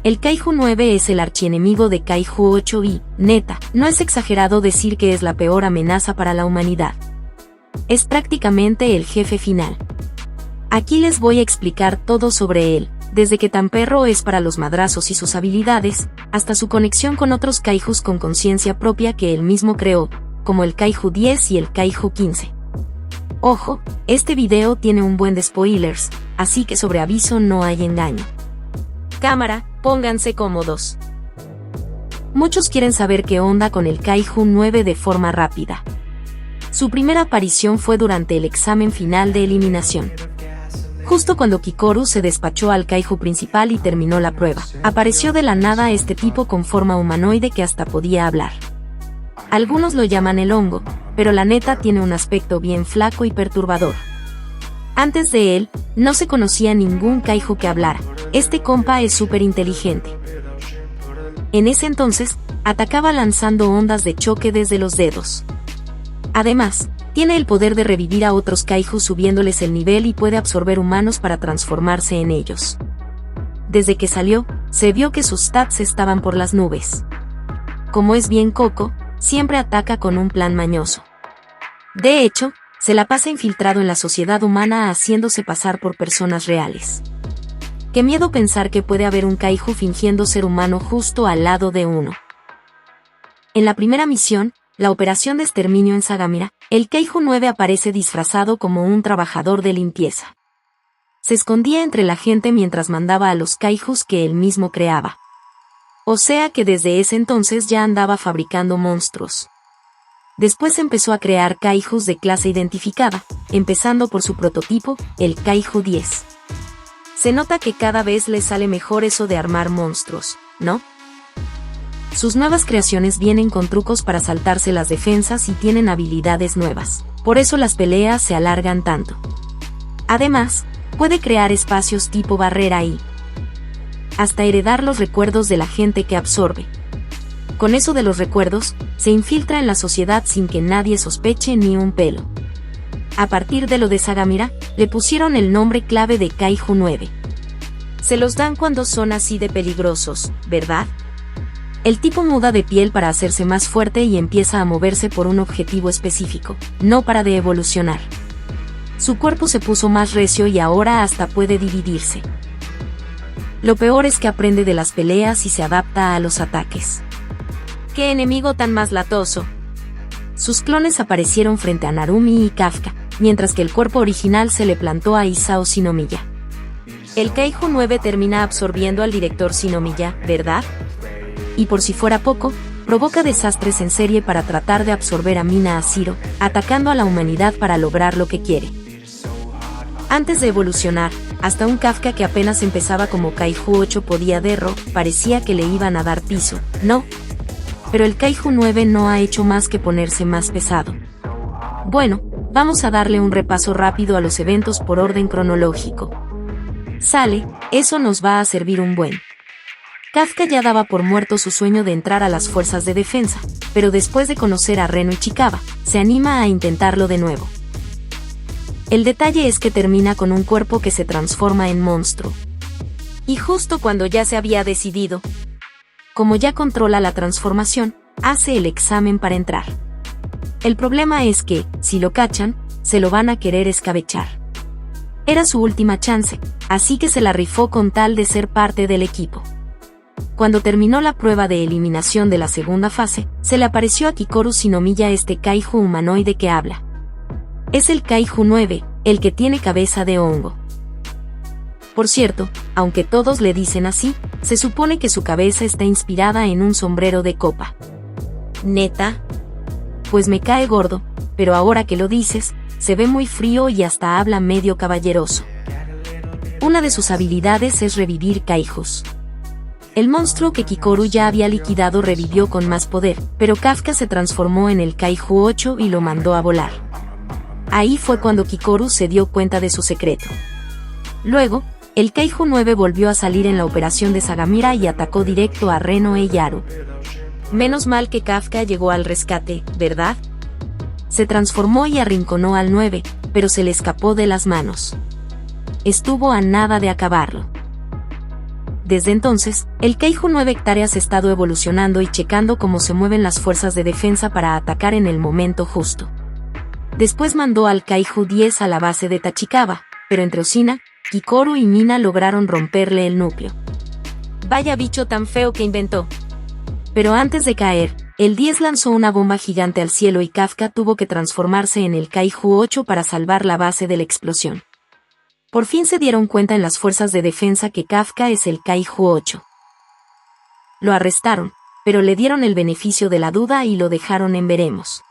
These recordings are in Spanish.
El Kaiju 9 es el archienemigo de Kaiju 8 y, neta, no es exagerado decir que es la peor amenaza para la humanidad. Es prácticamente el jefe final. Aquí les voy a explicar todo sobre él, desde que tan perro es para los madrazos y sus habilidades, hasta su conexión con otros Kaijus con conciencia propia que él mismo creó, como el Kaiju 10 y el Kaiju 15. Ojo, este video tiene un buen de spoilers, así que sobre aviso no hay engaño. Cámara, pónganse cómodos. Muchos quieren saber qué onda con el Kaiju 9 de forma rápida. Su primera aparición fue durante el examen final de eliminación. Justo cuando Kikoru se despachó al Kaiju principal y terminó la prueba, apareció de la nada este tipo con forma humanoide que hasta podía hablar. Algunos lo llaman el hongo, pero la neta tiene un aspecto bien flaco y perturbador. Antes de él, no se conocía ningún Kaiju que hablara. Este compa es súper inteligente. En ese entonces, atacaba lanzando ondas de choque desde los dedos. Además, tiene el poder de revivir a otros Kaiju subiéndoles el nivel y puede absorber humanos para transformarse en ellos. Desde que salió, se vio que sus stats estaban por las nubes. Como es bien coco, siempre ataca con un plan mañoso. De hecho, se la pasa infiltrado en la sociedad humana haciéndose pasar por personas reales. Qué miedo pensar que puede haber un Kaiju fingiendo ser humano justo al lado de uno. En la primera misión, la operación de exterminio en Sagamira, el Kaiju 9 aparece disfrazado como un trabajador de limpieza. Se escondía entre la gente mientras mandaba a los Kaijus que él mismo creaba. O sea que desde ese entonces ya andaba fabricando monstruos. Después empezó a crear Kaijus de clase identificada, empezando por su prototipo, el Kaiju 10. Se nota que cada vez le sale mejor eso de armar monstruos, ¿no? Sus nuevas creaciones vienen con trucos para saltarse las defensas y tienen habilidades nuevas. Por eso las peleas se alargan tanto. Además, puede crear espacios tipo barrera y hasta heredar los recuerdos de la gente que absorbe. Con eso de los recuerdos, se infiltra en la sociedad sin que nadie sospeche ni un pelo. A partir de lo de Sagamira, le pusieron el nombre clave de Kaiju 9. Se los dan cuando son así de peligrosos, ¿verdad? El tipo muda de piel para hacerse más fuerte y empieza a moverse por un objetivo específico, no para de evolucionar. Su cuerpo se puso más recio y ahora hasta puede dividirse. Lo peor es que aprende de las peleas y se adapta a los ataques. ¡Qué enemigo tan más latoso! Sus clones aparecieron frente a Narumi y Kafka, mientras que el cuerpo original se le plantó a Isao Shinomiya. El Kaiju 9 termina absorbiendo al director Shinomiya, ¿verdad? Y por si fuera poco, provoca desastres en serie para tratar de absorber a Mina Asiro, atacando a la humanidad para lograr lo que quiere. Antes de evolucionar, hasta un Kafka que apenas empezaba como Kaiju 8 podía parecía que le iban a dar piso, ¿no? Pero el Kaiju 9 no ha hecho más que ponerse más pesado. Bueno, vamos a darle un repaso rápido a los eventos por orden cronológico. Sale, eso nos va a servir un buen. Kafka ya daba por muerto su sueño de entrar a las fuerzas de defensa, pero después de conocer a Reno y Chikaba, se anima a intentarlo de nuevo. El detalle es que termina con un cuerpo que se transforma en monstruo. Y justo cuando ya se había decidido, como ya controla la transformación, hace el examen para entrar. El problema es que, si lo cachan, se lo van a querer escabechar. Era su última chance, así que se la rifó con tal de ser parte del equipo. Cuando terminó la prueba de eliminación de la segunda fase, se le apareció a Kikoru Shinomiya este Kaiju humanoide que habla. Es el Kaiju 9, el que tiene cabeza de hongo. Por cierto, aunque todos le dicen así, se supone que su cabeza está inspirada en un sombrero de copa. ¿Neta? Pues me cae gordo, pero ahora que lo dices, se ve muy frío y hasta habla medio caballeroso. Una de sus habilidades es revivir Kaijus. El monstruo que Kikoru ya había liquidado revivió con más poder, pero Kafka se transformó en el Kaiju 8 y lo mandó a volar. Ahí fue cuando Kikoru se dio cuenta de su secreto. Luego, el Kaiju 9 volvió a salir en la operación de Sagamira y atacó directo a Reno e Yaru. Menos mal que Kafka llegó al rescate, ¿verdad? Se transformó y arrinconó al 9, pero se le escapó de las manos. Estuvo a nada de acabarlo. Desde entonces, el Kaiju 9 hectáreas ha estado evolucionando y checando cómo se mueven las fuerzas de defensa para atacar en el momento justo. Después mandó al Kaiju 10 a la base de Tachikawa, pero entre Osina, Kikoru y Mina lograron romperle el núcleo. Vaya bicho tan feo que inventó. Pero antes de caer, el 10 lanzó una bomba gigante al cielo y Kafka tuvo que transformarse en el Kaiju 8 para salvar la base de la explosión. Por fin se dieron cuenta en las fuerzas de defensa que Kafka es el Kaiju 8. Lo arrestaron, pero le dieron el beneficio de la duda y lo dejaron en veremos.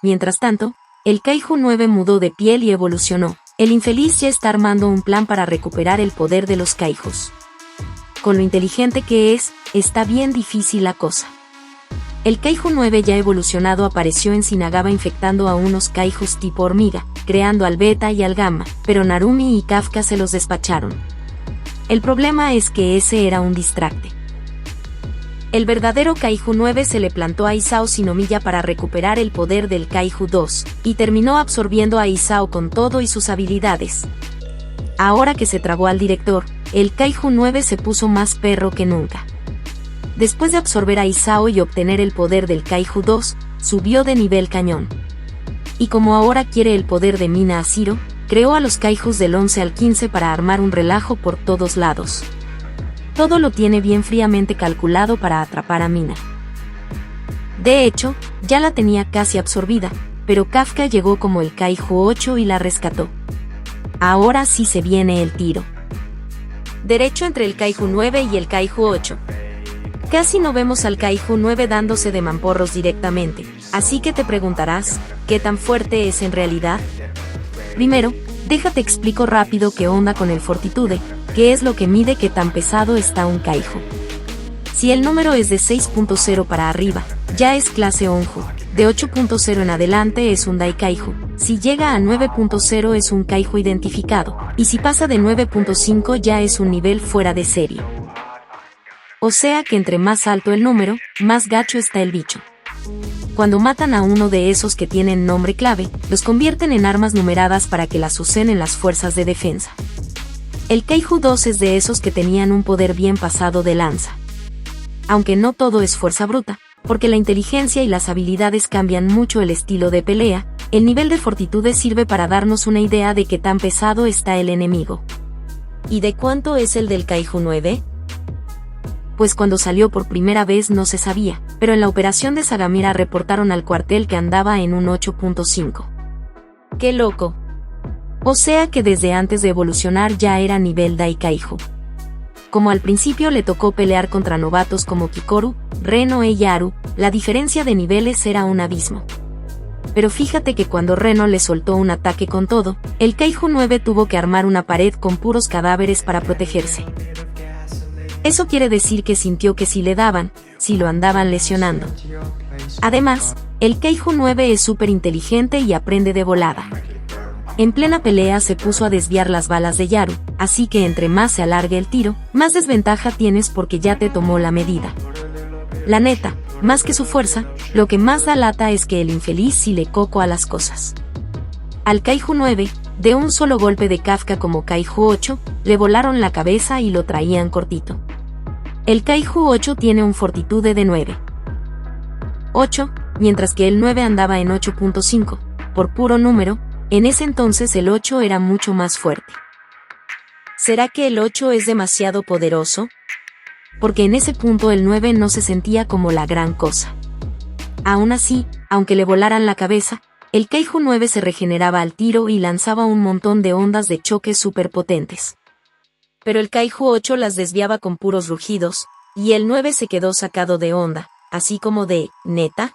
Mientras tanto, el Kaiju 9 mudó de piel y evolucionó. El infeliz ya está armando un plan para recuperar el poder de los Kaijus. Con lo inteligente que es, está bien difícil la cosa. El Kaiju 9 ya evolucionado apareció en Shinagawa infectando a unos Kaijus tipo hormiga, creando al Beta y al Gamma, pero Narumi y Kafka se los despacharon. El problema es que ese era un distracte. El verdadero Kaiju 9 se le plantó a Isao Shinomiya para recuperar el poder del Kaiju 2, y terminó absorbiendo a Isao con todo y sus habilidades. Ahora que se tragó al director, el Kaiju 9 se puso más perro que nunca. Después de absorber a Isao y obtener el poder del Kaiju 2, subió de nivel cañón. Y como ahora quiere el poder de Mina Asiro, creó a los Kaijus del 11 al 15 para armar un relajo por todos lados. Todo lo tiene bien fríamente calculado para atrapar a Mina. De hecho, ya la tenía casi absorbida, pero Kafka llegó como el Kaiju 8 y la rescató. Ahora sí se viene el tiro. Derecho entre el Kaiju 9 y el Kaiju 8. Casi no vemos al Kaiju 9 dándose de mamporros directamente, así que te preguntarás, ¿qué tan fuerte es en realidad? Primero, déjate explico rápido qué onda con el Fortitude, qué es lo que mide qué tan pesado está un Kaiju. Si el número es de 6.0 para arriba, ya es clase Onju, de 8.0 en adelante es un Daikaiju, si llega a 9.0 es un Kaiju identificado, y si pasa de 9.5 ya es un nivel fuera de serie. O sea que entre más alto el número, más gacho está el bicho. Cuando matan a uno de esos que tienen nombre clave, los convierten en armas numeradas para que las usen en las fuerzas de defensa. El Kaiju 2 es de esos que tenían un poder bien pasado de lanza. Aunque no todo es fuerza bruta, porque la inteligencia y las habilidades cambian mucho el estilo de pelea, el nivel de fortitude sirve para darnos una idea de qué tan pesado está el enemigo. ¿Y de cuánto es el del Kaiju 9? Pues cuando salió por primera vez no se sabía, pero en la operación de Sagamira reportaron al cuartel que andaba en un 8.5. ¡Qué loco! O sea que desde antes de evolucionar ya era nivel Daikaiju. Como al principio le tocó pelear contra novatos como Kikoru, Reno y Yaru, la diferencia de niveles era un abismo. Pero fíjate que cuando Reno le soltó un ataque con todo, el Kaiju 9 tuvo que armar una pared con puros cadáveres para protegerse. Eso quiere decir que sintió que si le daban, si lo andaban lesionando. Además, el Kaiju 9 es súper inteligente y aprende de volada. En plena pelea se puso a desviar las balas de Yaru, así que entre más se alargue el tiro, más desventaja tienes porque ya te tomó la medida. La neta, más que su fuerza, lo que más da lata es que el infeliz sí le coco a las cosas. Al Kaiju 9, de un solo golpe de Kafka como Kaiju 8, le volaron la cabeza y lo traían cortito. El Kaiju 8 tiene un fortitude de 9.8, mientras que el 9 andaba en 8.5, por puro número, en ese entonces el 8 era mucho más fuerte. ¿Será que el 8 es demasiado poderoso? Porque en ese punto el 9 no se sentía como la gran cosa. Aún así, aunque le volaran la cabeza, el Kaiju 9 se regeneraba al tiro y lanzaba un montón de ondas de choque superpotentes. Pero el Kaiju 8 las desviaba con puros rugidos, y el 9 se quedó sacado de onda, así como de, ¿neta?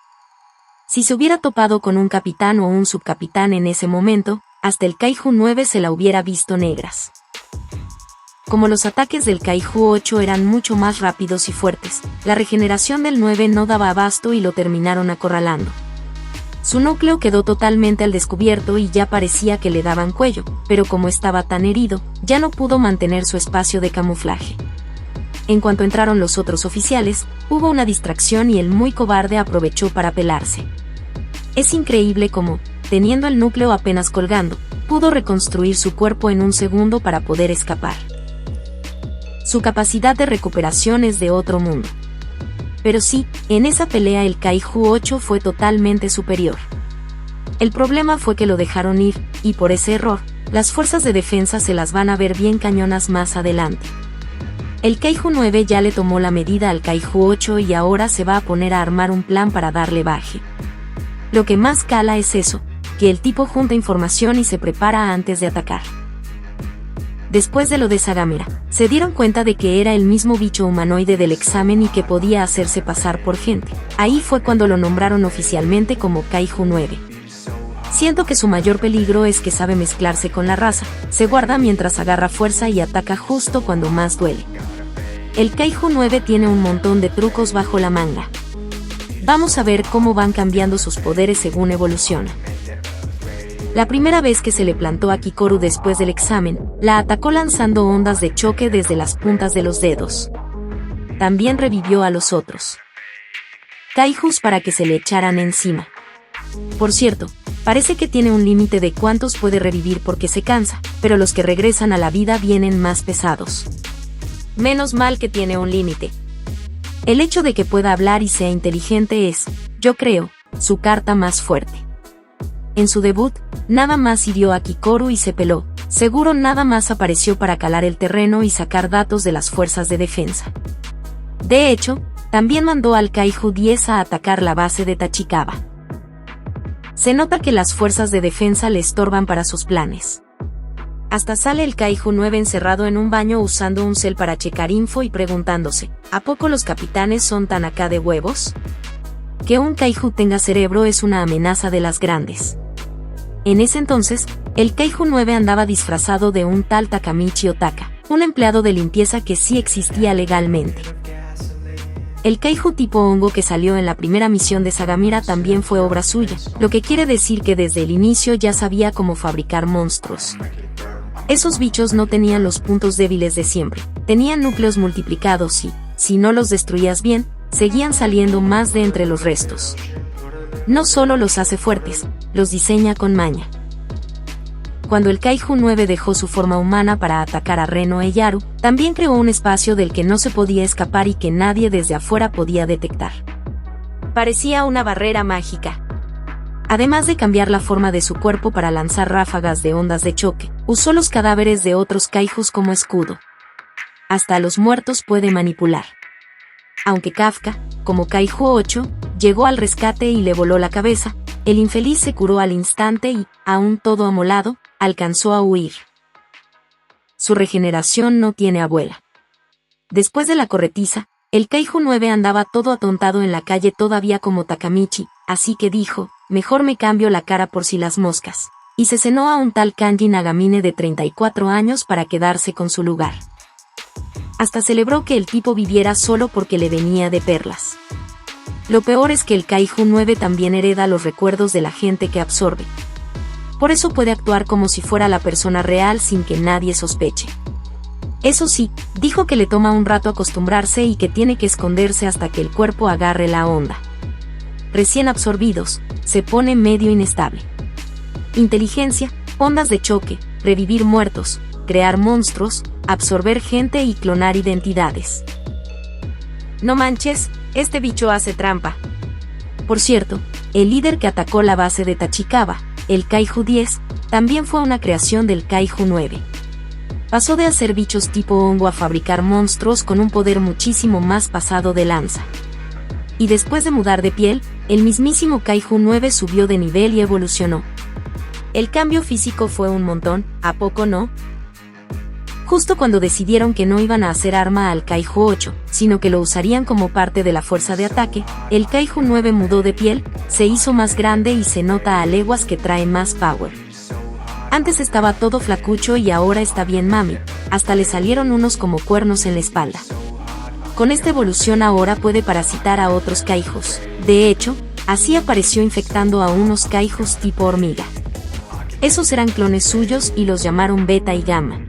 Si se hubiera topado con un capitán o un subcapitán en ese momento, hasta el Kaiju 9 se la hubiera visto negras. Como los ataques del Kaiju 8 eran mucho más rápidos y fuertes, la regeneración del 9 no daba abasto y lo terminaron acorralando. Su núcleo quedó totalmente al descubierto y ya parecía que le daban cuello, pero como estaba tan herido, ya no pudo mantener su espacio de camuflaje. En cuanto entraron los otros oficiales, hubo una distracción y el muy cobarde aprovechó para pelarse. Es increíble cómo, teniendo el núcleo apenas colgando, pudo reconstruir su cuerpo en un segundo para poder escapar. su capacidad de recuperación es de otro mundo. Pero sí, en esa pelea el Kaiju 8 fue totalmente superior. El problema fue que lo dejaron ir, y por ese error, las fuerzas de defensa se las van a ver bien cañonas más adelante. El Kaiju 9 ya le tomó la medida al Kaiju 8 y ahora se va a poner a armar un plan para darle baje. Lo que más cala es eso, que el tipo junta información y se prepara antes de atacar. Después de lo de Sagamera, se dieron cuenta de que era el mismo bicho humanoide del examen y que podía hacerse pasar por gente. Ahí fue cuando lo nombraron oficialmente como Kaiju 9. Siento que su mayor peligro es que sabe mezclarse con la raza, se guarda mientras agarra fuerza y ataca justo cuando más duele. El Kaiju 9 tiene un montón de trucos bajo la manga. Vamos a ver cómo van cambiando sus poderes según evoluciona. La primera vez que se le plantó a Kikoru después del examen, la atacó lanzando ondas de choque desde las puntas de los dedos. También revivió a los otros Kaijus para que se le echaran encima. Por cierto, parece que tiene un límite de cuántos puede revivir porque se cansa, pero los que regresan a la vida vienen más pesados. Menos mal que tiene un límite. El hecho de que pueda hablar y sea inteligente es, yo creo, su carta más fuerte. En su debut, nada más hirió a Kikoru y se peló, seguro nada más apareció para calar el terreno y sacar datos de las fuerzas de defensa. De hecho, también mandó al Kaiju 10 a atacar la base de Tachikawa. Se nota que las fuerzas de defensa le estorban para sus planes. Hasta sale el Kaiju 9 encerrado en un baño usando un cel para checar info y preguntándose, ¿a poco los capitanes son tan acá de huevos? Que un Kaiju tenga cerebro es una amenaza de las grandes. En ese entonces, el Kaiju 9 andaba disfrazado de un tal Takamichi Otaka, un empleado de limpieza que sí existía legalmente. El Kaiju tipo hongo que salió en la primera misión de Sagamera también fue obra suya, lo que quiere decir que desde el inicio ya sabía cómo fabricar monstruos. Esos bichos no tenían los puntos débiles de siempre, tenían núcleos multiplicados y, si no los destruías bien, seguían saliendo más de entre los restos. No solo los hace fuertes, los diseña con maña. Cuando el Kaiju 9 dejó su forma humana para atacar a Reno e Yaru, también creó un espacio del que no se podía escapar y que nadie desde afuera podía detectar. Parecía una barrera mágica. Además de cambiar la forma de su cuerpo para lanzar ráfagas de ondas de choque, usó los cadáveres de otros Kaijus como escudo. Hasta a los muertos puede manipular. Aunque Kafka, como Kaiju 8, llegó al rescate y le voló la cabeza, el infeliz se curó al instante y, aún todo amolado, alcanzó a huir. Su regeneración no tiene abuela. Después de la corretiza, el Kaiju 9 andaba todo atontado en la calle todavía como Takamichi, así que dijo, mejor me cambio la cara por si las moscas, y se cenó a un tal Kanji Nagamine de 34 años para quedarse con su lugar. Hasta celebró que el tipo viviera solo porque le venía de perlas. Lo peor es que el Kaiju 9 también hereda los recuerdos de la gente que absorbe. Por eso puede actuar como si fuera la persona real sin que nadie sospeche. Eso sí, dijo que le toma un rato acostumbrarse y que tiene que esconderse hasta que el cuerpo agarre la onda. Recién absorbidos, se pone medio inestable. Inteligencia, ondas de choque, revivir muertos, crear monstruos, absorber gente y clonar identidades. No manches, este bicho hace trampa. Por cierto, el líder que atacó la base de Tachikawa, el Kaiju 10, también fue una creación del Kaiju 9. Pasó de hacer bichos tipo hongo a fabricar monstruos con un poder muchísimo más pasado de lanza. Y después de mudar de piel, el mismísimo Kaiju 9 subió de nivel y evolucionó. El cambio físico fue un montón, ¿a poco no? Justo cuando decidieron que no iban a hacer arma al Kaiju 8, sino que lo usarían como parte de la fuerza de ataque, el Kaiju 9 mudó de piel, se hizo más grande y se nota a leguas que trae más power. Antes estaba todo flacucho y ahora está bien mami, hasta le salieron unos como cuernos en la espalda. Con esta evolución ahora puede parasitar a otros Kaijus. De hecho, así apareció infectando a unos Kaijus tipo hormiga. Esos eran clones suyos y los llamaron Beta y Gamma.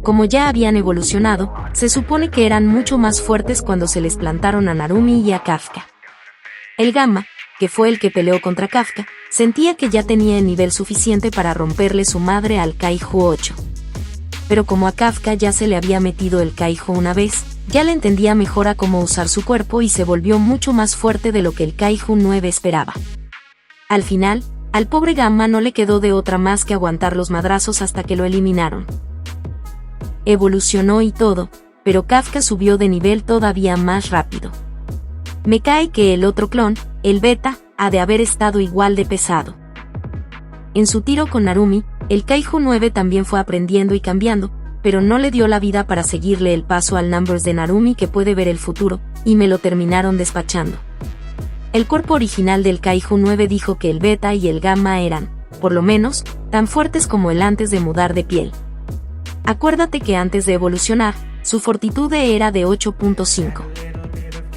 Como ya habían evolucionado, se supone que eran mucho más fuertes cuando se les plantaron a Narumi y a Kafka. El Gamma, que fue el que peleó contra Kafka, sentía que ya tenía el nivel suficiente para romperle su madre al Kaiju 8. pero como a Kafka ya se le había metido el Kaiju una vez, ya le entendía mejor a cómo usar su cuerpo y se volvió mucho más fuerte de lo que el Kaiju 9 esperaba. Al final, al pobre Gamma no le quedó de otra más que aguantar los madrazos hasta que lo eliminaron. Evolucionó y todo, pero Kafka subió de nivel todavía más rápido. Me cae que el otro clon, el Beta, ha de haber estado igual de pesado. En su tiro con Narumi, el Kaiju 9 también fue aprendiendo y cambiando, pero no le dio la vida para seguirle el paso al Numbers de Narumi que puede ver el futuro, y me lo terminaron despachando. El cuerpo original del Kaiju 9 dijo que el Beta y el Gamma eran, por lo menos, tan fuertes como el antes de mudar de piel. Acuérdate que antes de evolucionar, su fortitud era de 8.5.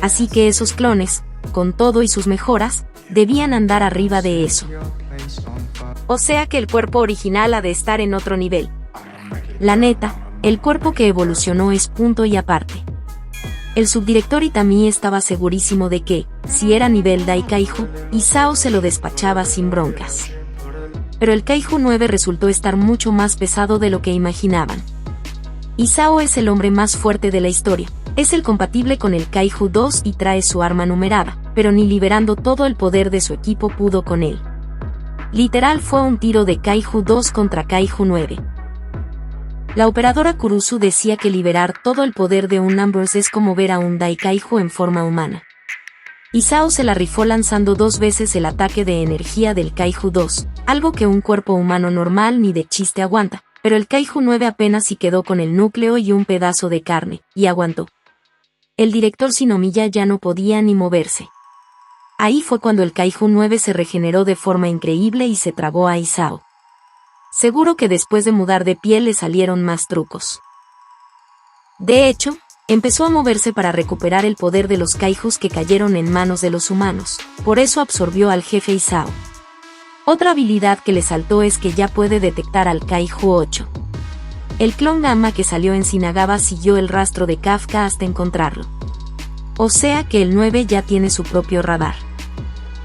Así que esos clones, con todo y sus mejoras, debían andar arriba de eso. O sea que el cuerpo original ha de estar en otro nivel. La neta, el cuerpo que evolucionó es punto y aparte. El subdirector Itami estaba segurísimo de que, si era nivel Daikaiju, Isao se lo despachaba sin broncas. Pero el Kaiju 9 resultó estar mucho más pesado de lo que imaginaban. Isao es el hombre más fuerte de la historia, es el compatible con el Kaiju 2 y trae su arma numerada, pero ni liberando todo el poder de su equipo pudo con él. Literal fue un tiro de Kaiju 2 contra Kaiju 9. La operadora Kurusu decía que liberar todo el poder de un Numbers es como ver a un Daikaiju en forma humana. Isao se la rifó lanzando 2 veces el ataque de energía del Kaiju 2, algo que un cuerpo humano normal ni de chiste aguanta, pero el Kaiju 9 apenas si quedó con el núcleo y un pedazo de carne, y aguantó. El director Shinomiya ya no podía ni moverse. Ahí fue cuando el Kaiju 9 se regeneró de forma increíble y se tragó a Isao. Seguro que después de mudar de piel le salieron más trucos. De hecho, empezó a moverse para recuperar el poder de los Kaijus que cayeron en manos de los humanos, por eso absorbió al jefe Isao. Otra habilidad que le saltó es que ya puede detectar al Kaiju 8. El clon Gamma que salió en Shinagawa siguió el rastro de Kafka hasta encontrarlo. O sea que el 9 ya tiene su propio radar.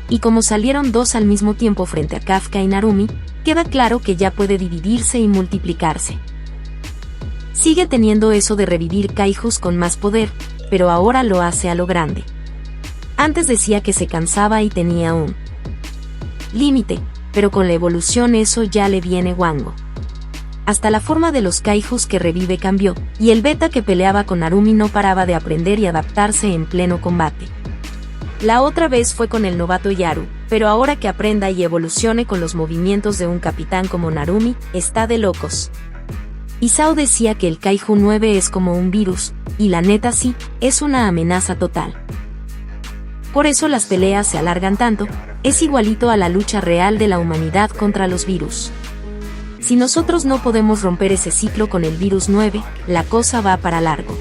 Y como salieron 2 al mismo tiempo frente a Kafka y Narumi, queda claro que ya puede dividirse y multiplicarse. Sigue teniendo eso de revivir Kaijus con más poder, pero ahora lo hace a lo grande. Antes decía que se cansaba y tenía un límite, pero con la evolución eso ya le viene guango. Hasta la forma de los Kaijus que revive cambió, y el Beta que peleaba con Narumi no paraba de aprender y adaptarse en pleno combate. La otra vez fue con el novato Yaru, pero ahora que aprenda y evolucione con los movimientos de un capitán como Narumi, está de locos. Isao decía que el Kaiju 9 es como un virus, y la neta sí, es una amenaza total. Por eso las peleas se alargan tanto, es igualito a la lucha real de la humanidad contra los virus. Si nosotros no podemos romper ese ciclo con el virus 9, la cosa va para largo.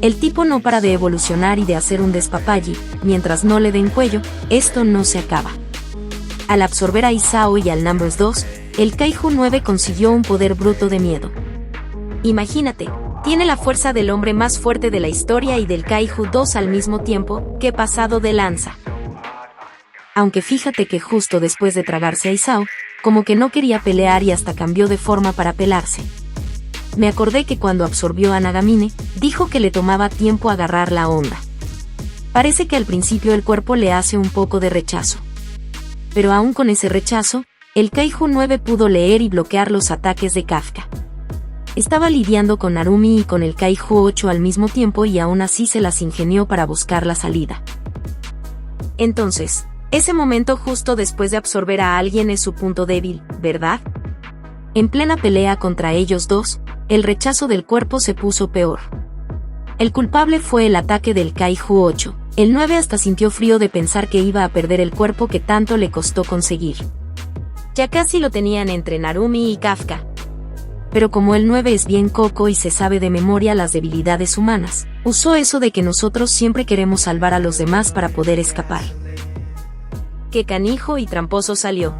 El tipo no para de evolucionar y de hacer un despapalle, mientras no le den cuello, esto no se acaba. Al absorber a Isao y al Numbers 2, el Kaiju 9 consiguió un poder bruto de miedo. Imagínate, tiene la fuerza del hombre más fuerte de la historia y del Kaiju 2 al mismo tiempo, ¡qué pasado de lanza! Aunque fíjate que justo después de tragarse a Isao, como que no quería pelear y hasta cambió de forma para pelarse. Me acordé que cuando absorbió a Nagamine, dijo que le tomaba tiempo agarrar la onda. Parece que al principio el cuerpo le hace un poco de rechazo. Pero aún con ese rechazo, el Kaiju 9 pudo leer y bloquear los ataques de Kafka. Estaba lidiando con Narumi y con el Kaiju 8 al mismo tiempo y aún así se las ingenió para buscar la salida. Entonces, ese momento justo después de absorber a alguien es su punto débil, ¿verdad? En plena pelea contra ellos dos, el rechazo del cuerpo se puso peor. El culpable fue el ataque del Kaiju 8. El 9 hasta sintió frío de pensar que iba a perder el cuerpo que tanto le costó conseguir. Ya casi lo tenían entre Narumi y Kafka. Pero como el 9 es bien coco y se sabe de memoria las debilidades humanas, usó eso de que nosotros siempre queremos salvar a los demás para poder escapar. Qué canijo y tramposo salió.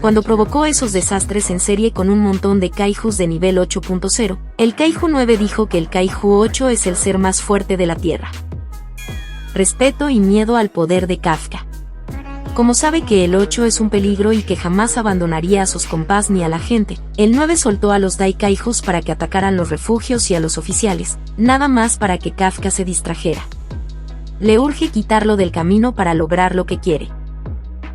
Cuando provocó esos desastres en serie con un montón de Kaijus de nivel 8.0, el Kaiju 9 dijo que el Kaiju 8 es el ser más fuerte de la Tierra. Respeto y miedo al poder de Kafka. Como sabe que el 8 es un peligro y que jamás abandonaría a sus compás ni a la gente, el 9 soltó a los Daikaijus para que atacaran los refugios y a los oficiales, nada más para que Kafka se distrajera. Le urge quitarlo del camino para lograr lo que quiere.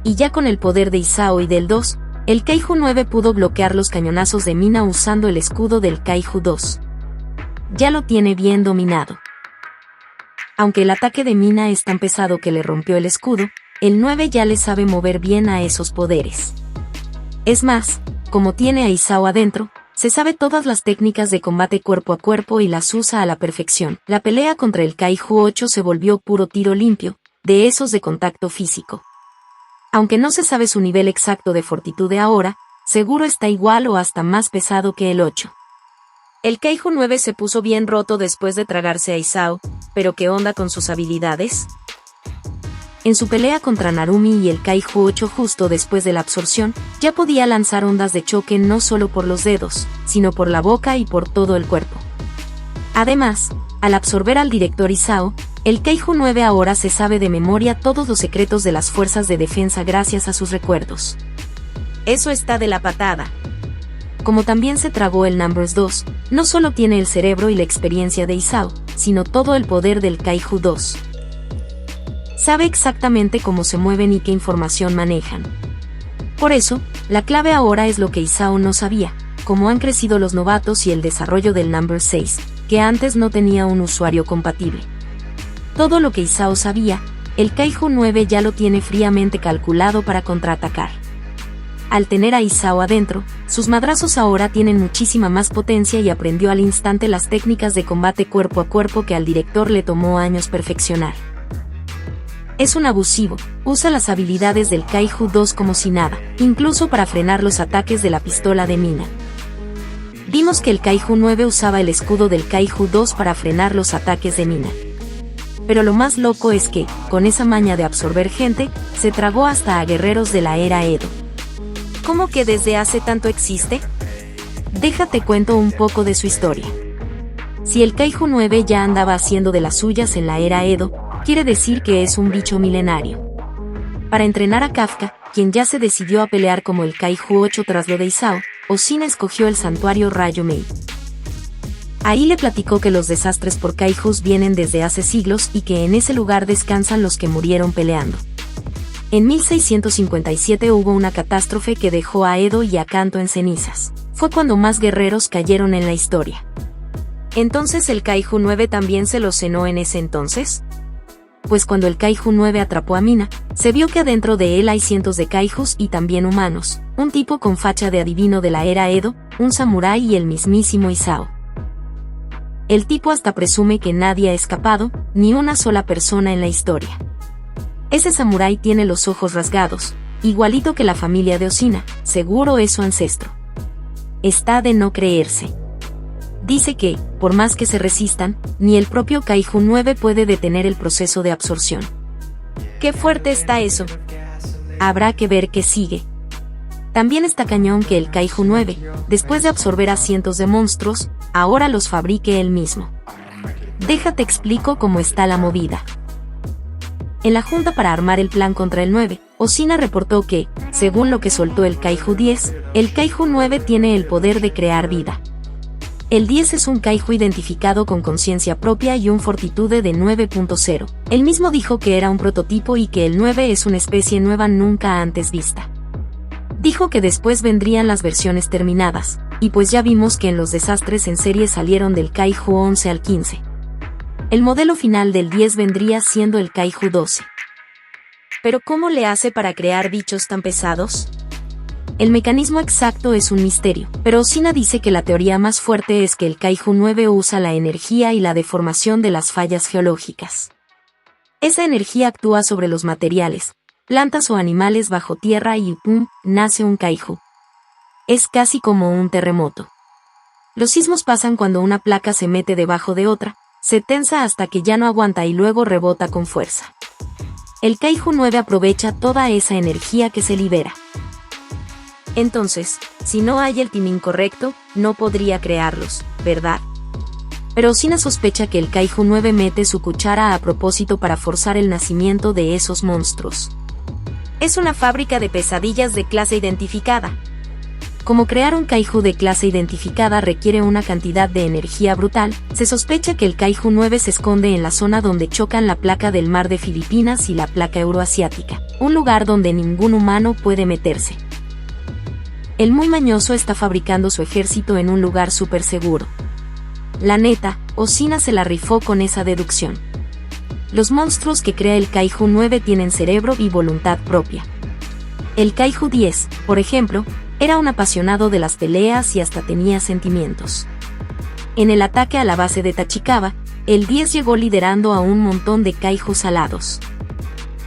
Y ya con el poder de Isao y del 2, el Kaiju 9 pudo bloquear los cañonazos de Mina usando el escudo del Kaiju 2. Ya lo tiene bien dominado. Aunque el ataque de Mina es tan pesado que le rompió el escudo, el 9 ya le sabe mover bien a esos poderes. Es más, como tiene a Isao adentro, se sabe todas las técnicas de combate cuerpo a cuerpo y las usa a la perfección. La pelea contra el Kaiju 8 se volvió puro tiro limpio, de esos de contacto físico. Aunque no se sabe su nivel exacto de fortitud de ahora, seguro está igual o hasta más pesado que el 8. El Kaiju 9 se puso bien roto después de tragarse a Isao, pero ¿qué onda con sus habilidades? En su pelea contra Narumi y el Kaiju 8 justo después de la absorción, ya podía lanzar ondas de choque no solo por los dedos, sino por la boca y por todo el cuerpo. Además, al absorber al director Isao, el Kaiju 9 ahora se sabe de memoria todos los secretos de las fuerzas de defensa gracias a sus recuerdos. Eso está de la patada. Como también se tragó el Numbers 2, no solo tiene el cerebro y la experiencia de Isao, sino todo el poder del Kaiju 2. Sabe exactamente cómo se mueven y qué información manejan. Por eso, la clave ahora es lo que Isao no sabía, cómo han crecido los novatos y el desarrollo del Number 6, que antes no tenía un usuario compatible. Todo lo que Isao sabía, el Kaiju 9 ya lo tiene fríamente calculado para contraatacar. Al tener a Isao adentro, sus madrazos ahora tienen muchísima más potencia y aprendió al instante las técnicas de combate cuerpo a cuerpo que al director le tomó años perfeccionar. Es un abusivo, usa las habilidades del Kaiju 2 como si nada, incluso para frenar los ataques de la pistola de Mina. Vimos que el Kaiju 9 usaba el escudo del Kaiju 2 para frenar los ataques de Mina. Pero lo más loco es que, con esa maña de absorber gente, se tragó hasta a guerreros de la era Edo. ¿Cómo que desde hace tanto existe? Déjate cuento un poco de su historia. Si el Kaiju 9 ya andaba haciendo de las suyas en la era Edo, quiere decir que es un bicho milenario. Para entrenar a Kafka, quien ya se decidió a pelear como el Kaiju 8 tras lo de Isao, Oshina escogió el santuario Rayo Mei. Ahí le platicó que los desastres por Kaijus vienen desde hace siglos y que en ese lugar descansan los que murieron peleando. En 1657 hubo una catástrofe que dejó a Edo y a Kanto en cenizas. Fue cuando más guerreros cayeron en la historia. ¿Entonces el Kaiju 9 también se los cenó en ese entonces? Pues cuando el Kaiju 9 atrapó a Mina, se vio que adentro de él hay cientos de Kaijus y también humanos, un tipo con facha de adivino de la era Edo, un samurái y el mismísimo Isao. El tipo hasta presume que nadie ha escapado, ni una sola persona en la historia. Ese samurái tiene los ojos rasgados, igualito que la familia de Oshina, seguro es su ancestro. Está de no creerse. Dice que, por más que se resistan, ni el propio Kaiju 9 puede detener el proceso de absorción. ¡Qué fuerte está eso! Habrá que ver qué sigue. También está cañón que el Kaiju 9, después de absorber a cientos de monstruos, ahora los fabrique él mismo. Déjate explico cómo está la movida. En la junta para armar el plan contra el 9, Oshina reportó que, según lo que soltó el Kaiju 10, el Kaiju 9 tiene el poder de crear vida. El 10 es un Kaiju identificado con conciencia propia y un fortitude de 9.0. Él mismo dijo que era un prototipo y que el 9 es una especie nueva nunca antes vista. Dijo que después vendrían las versiones terminadas, y pues ya vimos que en los desastres en serie salieron del Kaiju 11 al 15. El modelo final del 10 vendría siendo el Kaiju 12. ¿Pero cómo le hace para crear bichos tan pesados? El mecanismo exacto es un misterio, pero Oshina dice que la teoría más fuerte es que el Kaiju 9 usa la energía y la deformación de las fallas geológicas. Esa energía actúa sobre los materiales, plantas o animales bajo tierra y ¡pum!, nace un Kaiju. Es casi como un terremoto. Los sismos pasan cuando una placa se mete debajo de otra, se tensa hasta que ya no aguanta y luego rebota con fuerza. El Kaiju 9 aprovecha toda esa energía que se libera. Entonces, si no hay el timing correcto, no podría crearlos, ¿verdad? Pero Oshina sospecha que el Kaiju 9 mete su cuchara a propósito para forzar el nacimiento de esos monstruos. Es una fábrica de pesadillas de clase identificada. Como crear un Kaiju de clase identificada requiere una cantidad de energía brutal, se sospecha que el Kaiju 9 se esconde en la zona donde chocan la placa del mar de Filipinas y la placa euroasiática, un lugar donde ningún humano puede meterse. El muy mañoso está fabricando su ejército en un lugar súper seguro. La neta, Oshina se la rifó con esa deducción. Los monstruos que crea el Kaiju 9 tienen cerebro y voluntad propia. El Kaiju 10, por ejemplo, era un apasionado de las peleas y hasta tenía sentimientos. En el ataque a la base de Tachikawa, el 10 llegó liderando a un montón de Kaijus alados.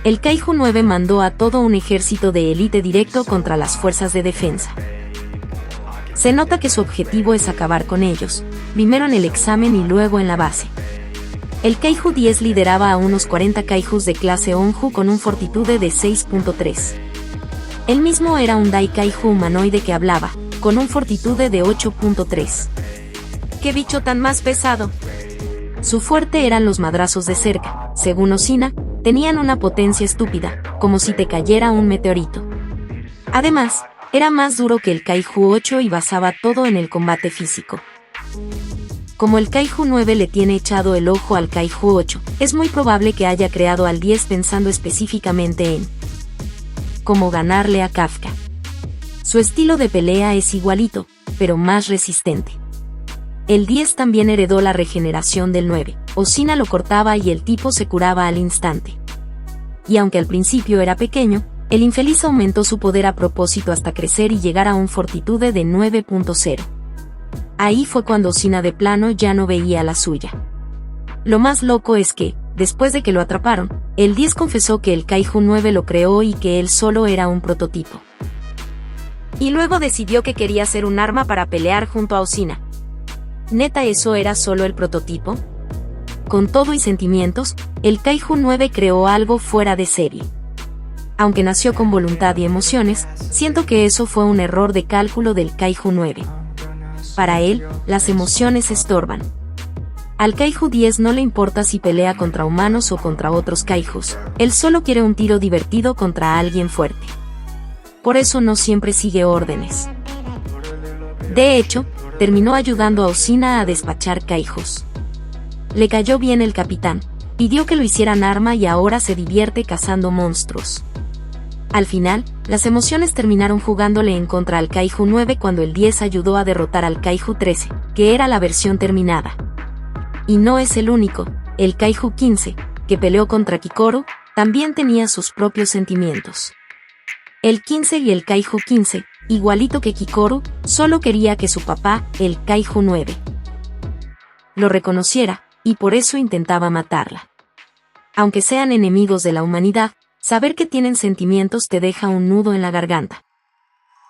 El Kaiju 9 mandó a todo un ejército de élite directo contra las fuerzas de defensa. Se nota que su objetivo es acabar con ellos, primero en el examen y luego en la base. El Kaiju 10 lideraba a unos 40 Kaijus de clase Onju con un fortitude de 6.3. Él mismo era un Dai Kaiju humanoide que hablaba, con un fortitude de 8.3. ¡Qué bicho tan más pesado! Su fuerte eran los madrazos de cerca, según Oshina, tenían una potencia estúpida, como si te cayera un meteorito. Además, era más duro que el Kaiju 8 y basaba todo en el combate físico. Como el Kaiju 9 le tiene echado el ojo al Kaiju 8, es muy probable que haya creado al 10 pensando específicamente en cómo ganarle a Kafka. Su estilo de pelea es igualito, pero más resistente. El 10 también heredó la regeneración del 9, Oshina lo cortaba y el tipo se curaba al instante. Y aunque al principio era pequeño, el infeliz aumentó su poder a propósito hasta crecer y llegar a un fortitude de 9.0. Ahí fue cuando Oshina de plano ya no veía la suya. Lo más loco es que, después de que lo atraparon, el 10 confesó que el Kaiju 9 lo creó y que él solo era un prototipo. Y luego decidió que quería ser un arma para pelear junto a Oshina. ¿Neta eso era solo el prototipo? Con todo y sentimientos, el Kaiju 9 creó algo fuera de serie. Aunque nació con voluntad y emociones, siento que eso fue un error de cálculo del Kaiju 9. Para él, las emociones estorban. Al Kaiju 10 no le importa si pelea contra humanos o contra otros Kaijus, él solo quiere un tiro divertido contra alguien fuerte. Por eso no siempre sigue órdenes. De hecho, terminó ayudando a Oshina a despachar Kaijus. Le cayó bien el capitán, pidió que lo hicieran arma y ahora se divierte cazando monstruos. Al final, las emociones terminaron jugándole en contra al Kaiju 9 cuando el 10 ayudó a derrotar al Kaiju 13, que era la versión terminada. Y no es el único, el Kaiju 15, que peleó contra Kikoru, también tenía sus propios sentimientos. El 15 y el Kaiju 15, igualito que Kikoru, solo quería que su papá, el Kaiju 9, lo reconociera, y por eso intentaba matarla. Aunque sean enemigos de la humanidad, saber que tienen sentimientos te deja un nudo en la garganta.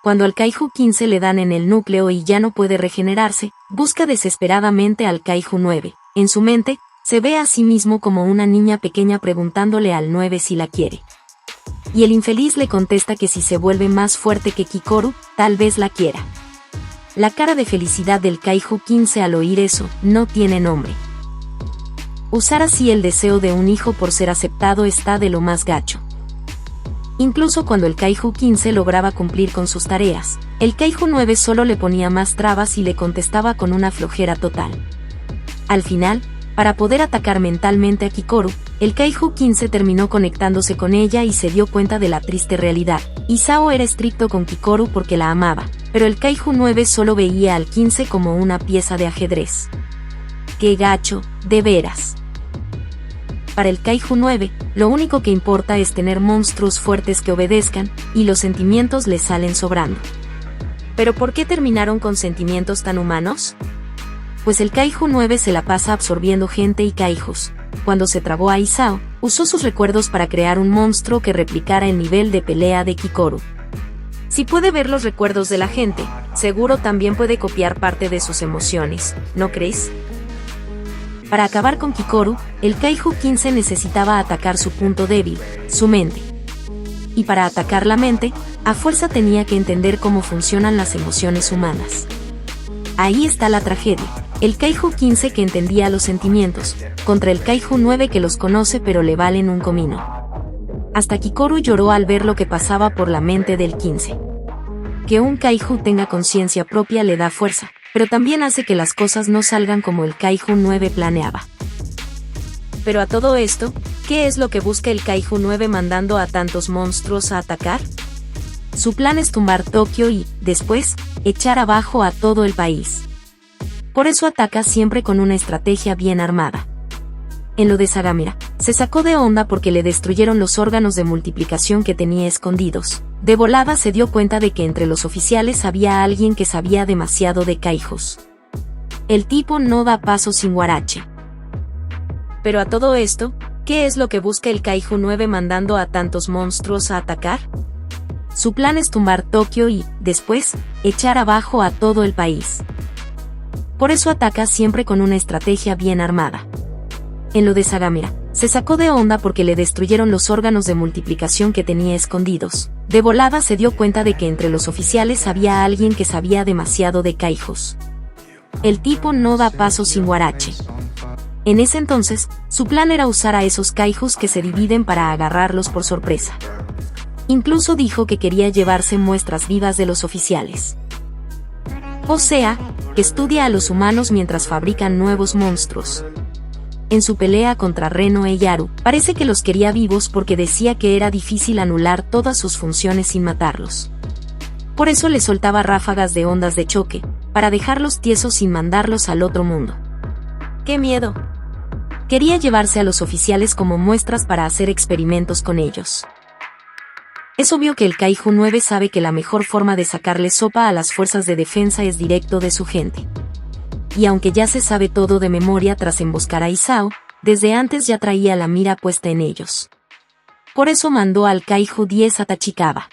Cuando al Kaiju 15 le dan en el núcleo y ya no puede regenerarse, busca desesperadamente al Kaiju 9. En su mente, se ve a sí mismo como una niña pequeña preguntándole al 9 si la quiere. Y el infeliz le contesta que si se vuelve más fuerte que Kikoru, tal vez la quiera. La cara de felicidad del Kaiju 15 al oír eso, no tiene nombre. Usar así el deseo de un hijo por ser aceptado está de lo más gacho. Incluso cuando el Kaiju 15 lograba cumplir con sus tareas, el Kaiju 9 solo le ponía más trabas y le contestaba con una flojera total. Al final, para poder atacar mentalmente a Kikoru, el Kaiju 15 terminó conectándose con ella y se dio cuenta de la triste realidad. Isao era estricto con Kikoru porque la amaba, pero el Kaiju 9 solo veía al 15 como una pieza de ajedrez. ¡Qué gacho, de veras! Para el Kaiju 9, lo único que importa es tener monstruos fuertes que obedezcan, y los sentimientos le salen sobrando. ¿Pero por qué terminaron con sentimientos tan humanos? Pues el Kaiju 9 se la pasa absorbiendo gente y Kaijus. Cuando se tragó a Isao, usó sus recuerdos para crear un monstruo que replicara el nivel de pelea de Kikoru. Si puede ver los recuerdos de la gente, seguro también puede copiar parte de sus emociones, ¿no crees? Para acabar con Kikoru, el Kaiju 15 necesitaba atacar su punto débil, su mente. Y para atacar la mente, a fuerza tenía que entender cómo funcionan las emociones humanas. Ahí está la tragedia, el Kaiju 15 que entendía los sentimientos, contra el Kaiju 9 que los conoce pero le valen un comino. Hasta Kikoru lloró al ver lo que pasaba por la mente del 15. Que un kaiju tenga conciencia propia le da fuerza, pero también hace que las cosas no salgan como el Kaiju 9 planeaba. Pero a todo esto, ¿qué es lo que busca el Kaiju 9 mandando a tantos monstruos a atacar? Su plan es tumbar Tokio y, después, echar abajo a todo el país. Por eso ataca siempre con una estrategia bien armada. En lo de Sagamira, se sacó de onda porque le destruyeron los órganos de multiplicación que tenía escondidos. De volada se dio cuenta de que entre los oficiales había alguien que sabía demasiado de kaijus. El tipo no da paso sin guarache. Pero a todo esto, ¿qué es lo que busca el Kaiju 9 mandando a tantos monstruos a atacar? Su plan es tumbar Tokio y, después, echar abajo a todo el país. Por eso ataca siempre con una estrategia bien armada. En lo de Sagamira, se sacó de onda porque le destruyeron los órganos de multiplicación que tenía escondidos. De volada se dio cuenta de que entre los oficiales había alguien que sabía demasiado de kaijus. El tipo no da paso sin guarache. En ese entonces, su plan era usar a esos kaijus que se dividen para agarrarlos por sorpresa. Incluso dijo que quería llevarse muestras vivas de los oficiales. O sea, que estudia a los humanos mientras fabrican nuevos monstruos. En su pelea contra Reno e Yaru, parece que los quería vivos porque decía que era difícil anular todas sus funciones sin matarlos. Por eso le soltaba ráfagas de ondas de choque, para dejarlos tiesos sin mandarlos al otro mundo. ¡Qué miedo! Quería llevarse a los oficiales como muestras para hacer experimentos con ellos. Es obvio que el Kaiju 9 sabe que la mejor forma de sacarle sopa a las fuerzas de defensa es directo de su gente. Y aunque ya se sabe todo de memoria tras emboscar a Isao, desde antes ya traía la mira puesta en ellos. Por eso mandó al Kaiju 10 a Tachikawa.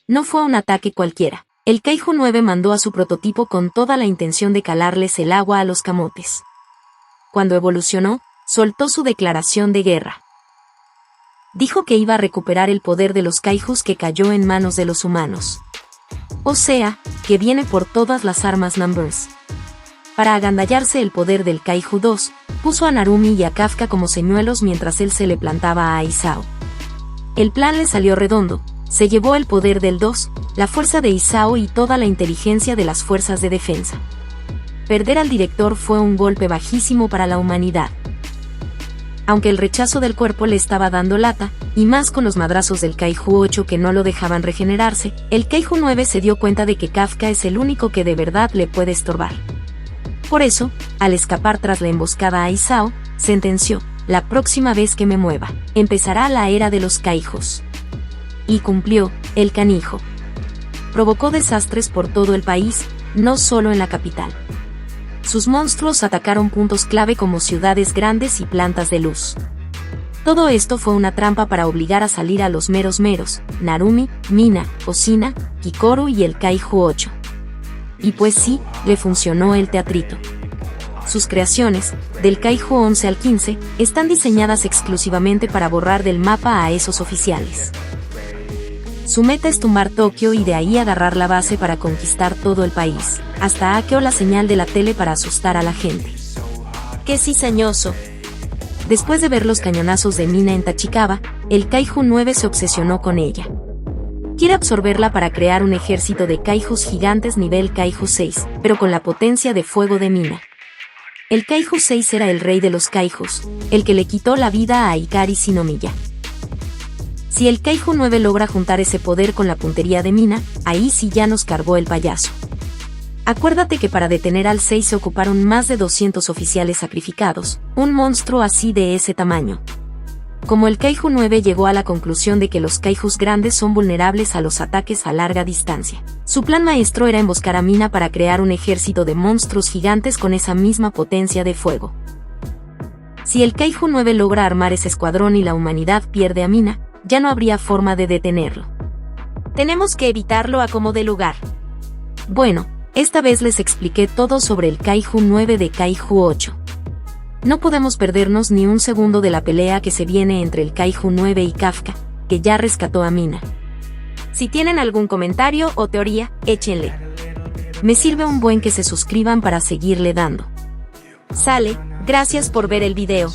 No fue un ataque cualquiera. El Kaiju 9 mandó a su prototipo con toda la intención de calarles el agua a los camotes. Cuando evolucionó, soltó su declaración de guerra. Dijo que iba a recuperar el poder de los kaijus que cayó en manos de los humanos. O sea, que viene por todas las armas Numbers. Para agandallarse el poder del Kaiju 2, puso a Narumi y a Kafka como señuelos mientras él se le plantaba a Isao. El plan le salió redondo, se llevó el poder del 2, la fuerza de Isao y toda la inteligencia de las fuerzas de defensa. Perder al director fue un golpe bajísimo para la humanidad. Aunque el rechazo del cuerpo le estaba dando lata, y más con los madrazos del Kaiju 8 que no lo dejaban regenerarse, el Kaiju 9 se dio cuenta de que Kafka es el único que de verdad le puede estorbar. Por eso, al escapar tras la emboscada a Isao, sentenció: la próxima vez que me mueva, empezará la era de los kaijus. Y cumplió, el canijo. Provocó desastres por todo el país, no solo en la capital. Sus monstruos atacaron puntos clave como ciudades grandes y plantas de luz. Todo esto fue una trampa para obligar a salir a los meros, Narumi, Mina, Osina, Kikoru y el Kaiju 8. Y pues sí, le funcionó el teatrito. Sus creaciones, del Kaiju 11 al 15, están diseñadas exclusivamente para borrar del mapa a esos oficiales. Su meta es tumbar Tokio y de ahí agarrar la base para conquistar todo el país, hasta hackeó la señal de la tele para asustar a la gente. ¡Qué cizañoso! Después de ver los cañonazos de Mina en Tachikawa, el Kaiju 9 se obsesionó con ella. Quiere absorberla para crear un ejército de kaijus gigantes nivel Kaiju 6, pero con la potencia de fuego de Mina. El Kaiju 6 era el rey de los kaijus, el que le quitó la vida a Ikari Shinomiya. Si el Kaiju 9 logra juntar ese poder con la puntería de Mina, ahí sí ya nos cargó el payaso. Acuérdate que para detener al 6 se ocuparon más de 200 oficiales sacrificados, un monstruo así de ese tamaño. Como el Kaiju 9 llegó a la conclusión de que los kaijus grandes son vulnerables a los ataques a larga distancia, su plan maestro era emboscar a Mina para crear un ejército de monstruos gigantes con esa misma potencia de fuego. Si el Kaiju 9 logra armar ese escuadrón y la humanidad pierde a Mina, ya no habría forma de detenerlo. Tenemos que evitarlo a como dé lugar. Bueno, esta vez les expliqué todo sobre el Kaiju 9 de Kaiju 8. No podemos perdernos ni un segundo de la pelea que se viene entre el Kaiju 9 y Kafka, que ya rescató a Mina. Si tienen algún comentario o teoría, échenle. Me sirve un buen que se suscriban para seguirle dando. Sale, gracias por ver el video.